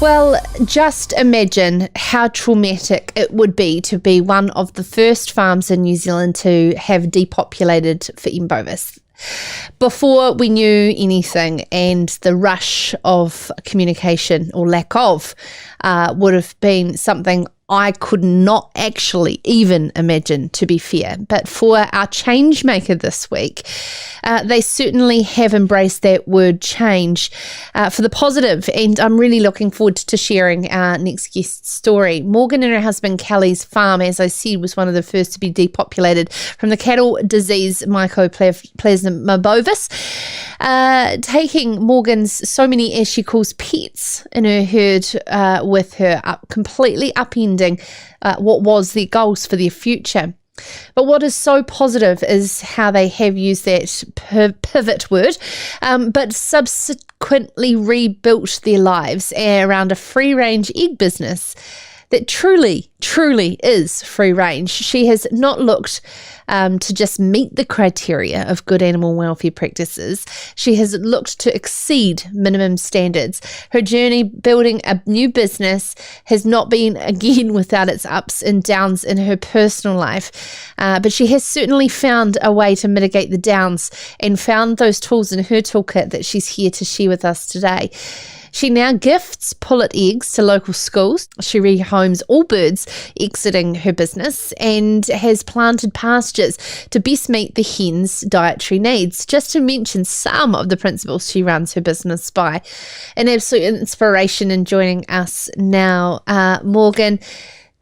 Well, just imagine how traumatic it would be to be one of the first farms in New Zealand to have depopulated for M.Bovis. Before we knew anything, and the rush of communication or lack of would have been something I could not actually even imagine, to be fair. But for our change maker this week, they certainly have embraced that word change for the positive, and I'm really looking forward to sharing our next guest's story. Morgan and her husband Kelly's farm, as I said, was one of the first to be depopulated from the cattle disease Mycoplasma Bovis, taking Morgan's so many, as she calls, pets in her herd with her, completely upending what was their goals for their future. But what is so positive is how they have used that pivot word, but subsequently rebuilt their lives around a free-range egg business that truly is free range. She has not looked to just meet the criteria of good animal welfare practices. She has looked to exceed minimum standards. Her journey building a new business has not been, again, without its ups and downs in her personal life, but she has certainly found a way to mitigate the downs and found those tools in her toolkit that she's here to share with us today. She now gifts pullet eggs to local schools. She rehomes all birds exiting her business and has planted pastures to best meet the hens' dietary needs, just to mention some of the principles she runs her business by. An absolute inspiration in joining us now. Morgan,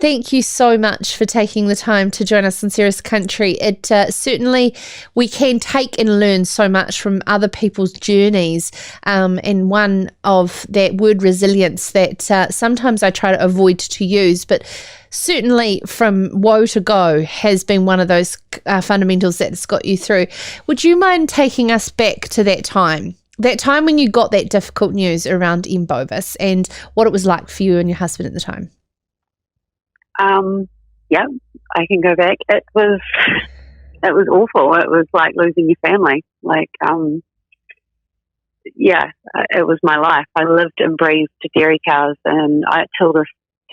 thank you so much for taking the time to join us on Serious Country. It certainly, we can take and learn so much from other people's journeys, and one of that word resilience that sometimes I try to avoid to use, but certainly from woe to go has been one of those fundamentals that's got you through. Would you mind taking us back to that time when you got that difficult news around M.Bovis and what it was like for you and your husband at the time? Yeah, I can go back. It was awful. It was like losing your family. It was my life. I lived and breathed dairy cows, and to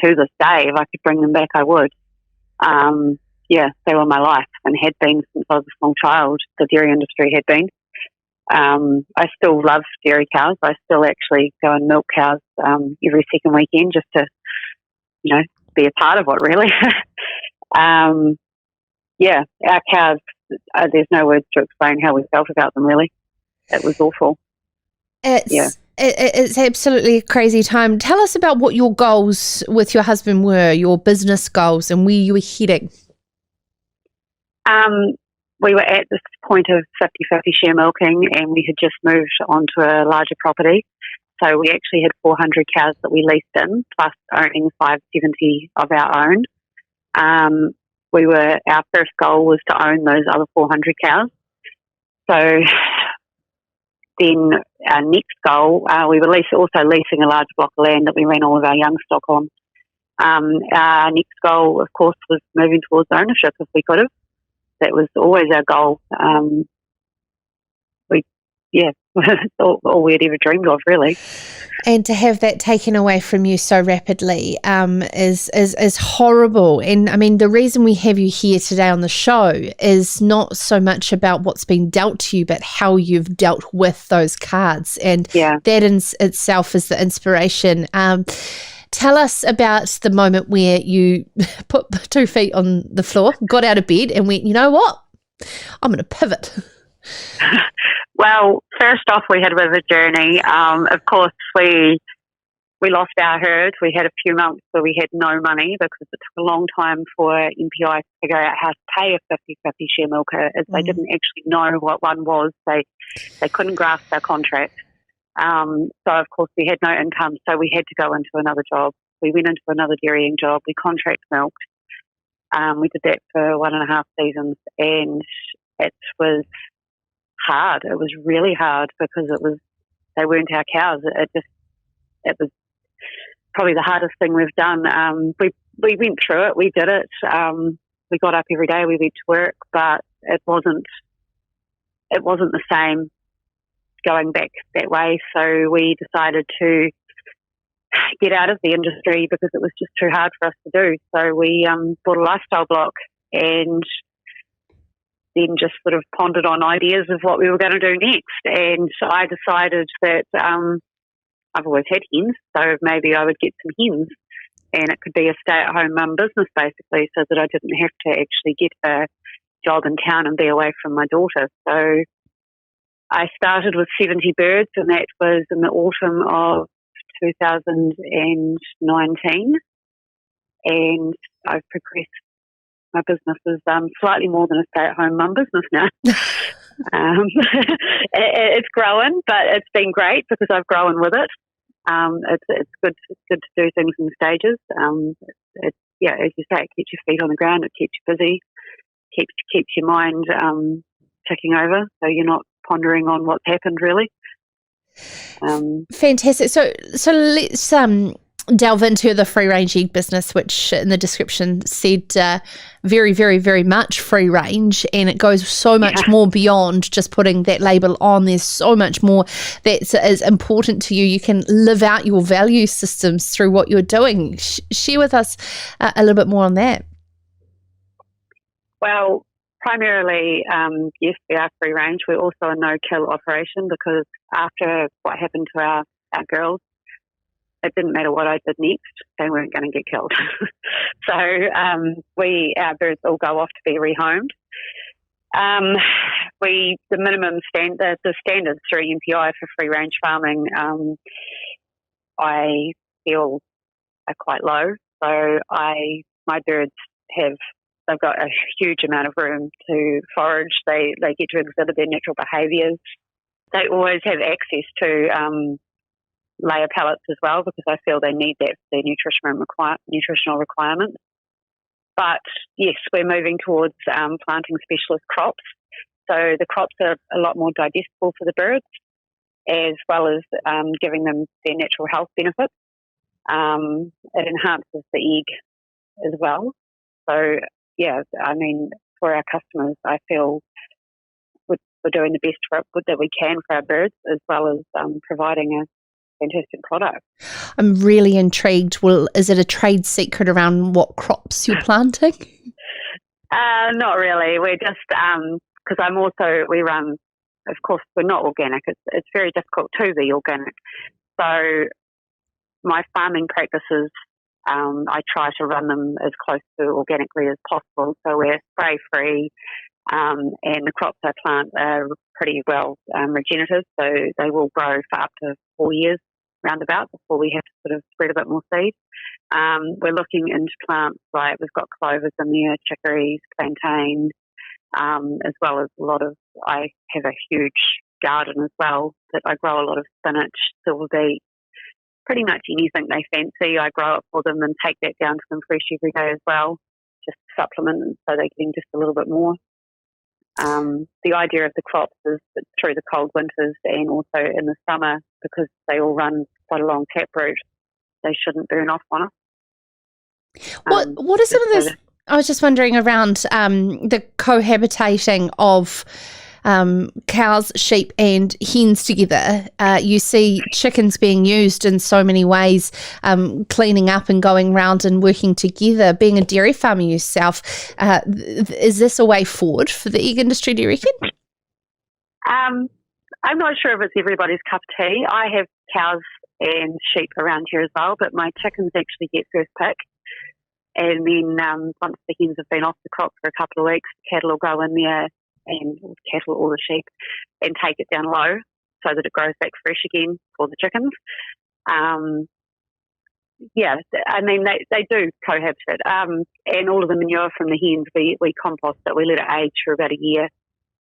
this day, if I could bring them back, I would. They were my life and had been since I was a small child. The dairy industry had been. I still love dairy cows. I still actually go and milk cows every second weekend just to, be a part of it, really. Our cows, there's no words to explain how we felt about them, really. It was awful. It's absolutely a crazy time. Tell us about what your goals with your husband were, your business goals, and where you were heading. We were at this point of 50-50 share milking, and we had just moved onto a larger property. So we actually had 400 cows that we leased in, plus owning 570 of our own. Our first goal was to own those other 400 cows. So then our next goal, we were also leasing a large block of land that we ran all of our young stock on. Our next goal, of course, was moving towards ownership if we could have. That was always our goal. All we had ever dreamed of, really. And to have that taken away from you so rapidly is horrible. And I mean, the reason we have you here today on the show is not so much about what's been dealt to you, but how you've dealt with those cards. And that in itself is the inspiration. Tell us about the moment where you put 2 feet on the floor, got out of bed and went, you know what? I'm going to pivot. Well, first off, we had a bit of a journey. Of course, we lost our herd. We had a few months where we had no money because it took a long time for MPI to figure out how to pay a 50-50 share milker, as they didn't actually know what one was. They couldn't grasp our contract. So, of course, we had no income, so we had to go into another job. We went into another dairying job. We contract milked. We did that for 1.5 seasons, and it was hard. It was really hard because they weren't our cows. It was probably the hardest thing we've done. We went through it. We did it. We got up every day. We went to work, but it wasn't the same going back that way. So we decided to get out of the industry because it was just too hard for us to do. So we bought a lifestyle block and then just sort of pondered on ideas of what we were going to do next. And so I decided that I've always had hens, so maybe I would get some hens and it could be a stay-at-home mum business basically, so that I didn't have to actually get a job in town and be away from my daughter. So I started with 70 birds, and that was in the autumn of 2019, and I've progressed. My business is slightly more than a stay-at-home mum business now. It's growing, but it's been great because I've grown with it. It's good to do things in stages. As you say, it keeps your feet on the ground, it keeps you busy, keeps your mind ticking over, so you're not pondering on what's happened really. Fantastic. So let's delve into the free range egg business, which in the description said very, very, very much free range, and it goes so much more beyond just putting that label on. There's so much more that is important to you. You can live out your value systems through what you're doing. Share with us a little bit more on that. Well, primarily, yes, we are free range. We're also a no-kill operation because after what happened to our girls, it didn't matter what I did next, they weren't going to get killed. So our birds all go off to be rehomed. The minimum standard, the standards through MPI for free range farming, I feel are quite low. So my birds they've got a huge amount of room to forage. They get to exhibit their natural behaviours. They always have access to layer pellets as well because I feel they need that for their nutritional requirements. But yes, we're moving towards planting specialist crops. So the crops are a lot more digestible for the birds, as well as giving them their natural health benefits. It enhances the egg as well. So yeah, I mean, for our customers, I feel we're doing the best that we can for our birds, as well as providing a fantastic product. I'm really intrigued. Well, is it a trade secret around what crops you're planting? Not really. We're just because we run. Of course, we're not organic. It's very difficult to be organic. So my farming practices, I try to run them as close to organically as possible. So we're spray free, and the crops I plant are pretty well regenerative. So they will grow for up to 4 years roundabout before we have to sort of spread a bit more seed. We're looking into plants like we've got clovers in there, chicories, plantain, as well as I have a huge garden as well that I grow a lot of spinach, silver beet, pretty much anything they fancy. I grow it for them and take that down to them fresh every day as well, just to supplement so they're getting just a little bit more. The idea of the crops is that through the cold winters and also in the summer, because they all run quite a long taproot, they shouldn't burn off on us. What are some of those? I was just wondering around the cohabitating of cows, sheep and hens together. You see chickens being used in so many ways, cleaning up and going round and working together. Being a dairy farmer yourself, is this a way forward for the egg industry, do you reckon? I'm not sure if it's everybody's cup of tea. I have cows and sheep around here as well, but my chickens actually get first pick. And then once the hens have been off the crop for a couple of weeks, cattle will go in there, and cattle or the sheep, and take it down low so that it grows back fresh again for the chickens. Yeah, I mean, they do cohabit. And all of the manure from the hens, we compost it. We let it age for about a year,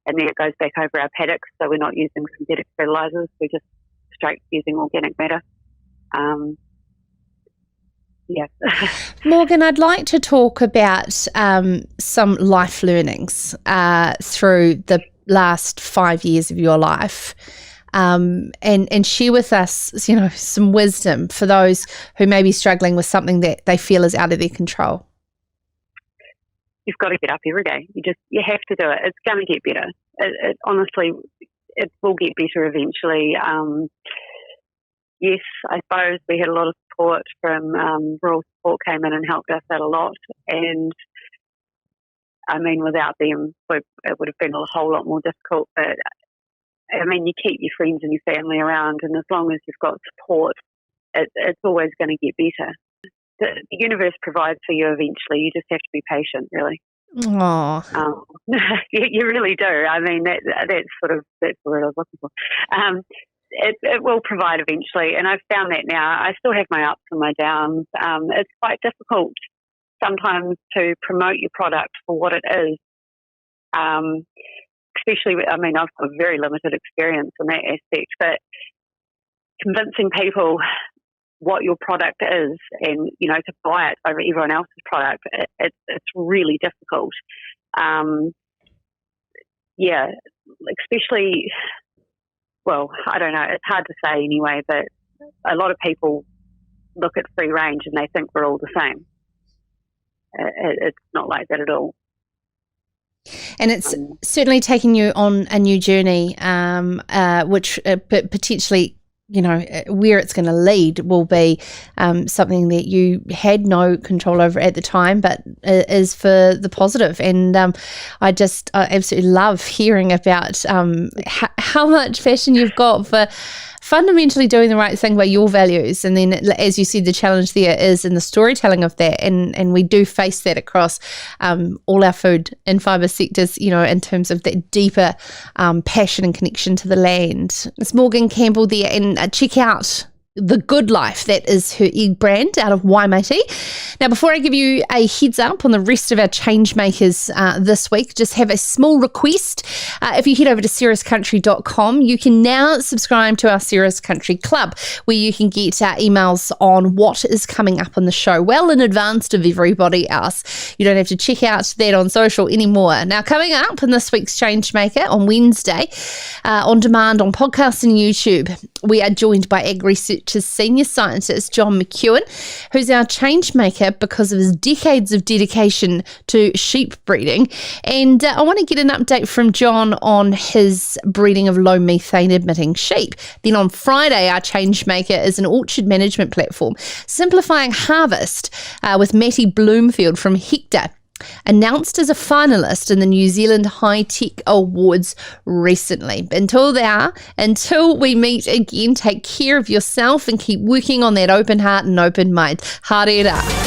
and then it goes back over our paddocks, so we're not using synthetic fertilisers. We're just straight using organic matter. Yeah. Morgan, I'd like to talk about some life learnings through the last 5 years of your life, and share with us, some wisdom for those who may be struggling with something that they feel is out of their control. You've got to get up every day. You have to do it. It's going to get better. Honestly, it will get better eventually. yes, I suppose we had a lot of support from rural support came in and helped us out a lot. And I mean, without them, it would have been a whole lot more difficult. But I mean, you keep your friends and your family around, and as long as you've got support, it's always going to get better. The universe provides for you eventually. You just have to be patient, really. Oh, you really do. I mean, that's the word I was looking for. It will provide eventually, and I've found that now. I still have my ups and my downs. It's quite difficult sometimes to promote your product for what it is. Especially, I mean, I've got very limited experience in that aspect, but convincing people what your product is and, to buy it over everyone else's product, it's really difficult. Especially, well, I don't know, it's hard to say anyway, but a lot of people look at free range and they think we're all the same. It's not like that at all. And it's certainly taking you on a new journey, which potentially, where it's going to lead will be something that you had no control over at the time, but is for the positive. And I absolutely love hearing about how much passion you've got for fundamentally doing the right thing by your values. And then, as you said, the challenge there is in the storytelling of that. And we do face that across all our food and fibre sectors, in terms of that deeper passion and connection to the land. It's Morgan Campbell there, and check out The Good Life. That is her egg brand out of Waimate. Now, before I give you a heads up on the rest of our change makers this week, just have a small request. If you head over to sarahscountry.com, you can now subscribe to our Sarah's Country Club, where you can get emails on what is coming up on the show well in advance of everybody else. You don't have to check out that on social anymore. Now, coming up in this week's Change Maker on Wednesday, on demand on podcast and YouTube, we are joined by Ag Research's senior scientist, John McEwen, who's our change maker because of his decades of dedication to sheep breeding. And I want to get an update from John on his breeding of low methane emitting sheep. Then on Friday, our change maker is an orchard management platform, simplifying harvest with Matty Bloomfield from Hector, announced as a finalist in the New Zealand High Tech Awards recently. Until we meet again, take care of yourself and keep working on that open heart and open mind. Haere rā.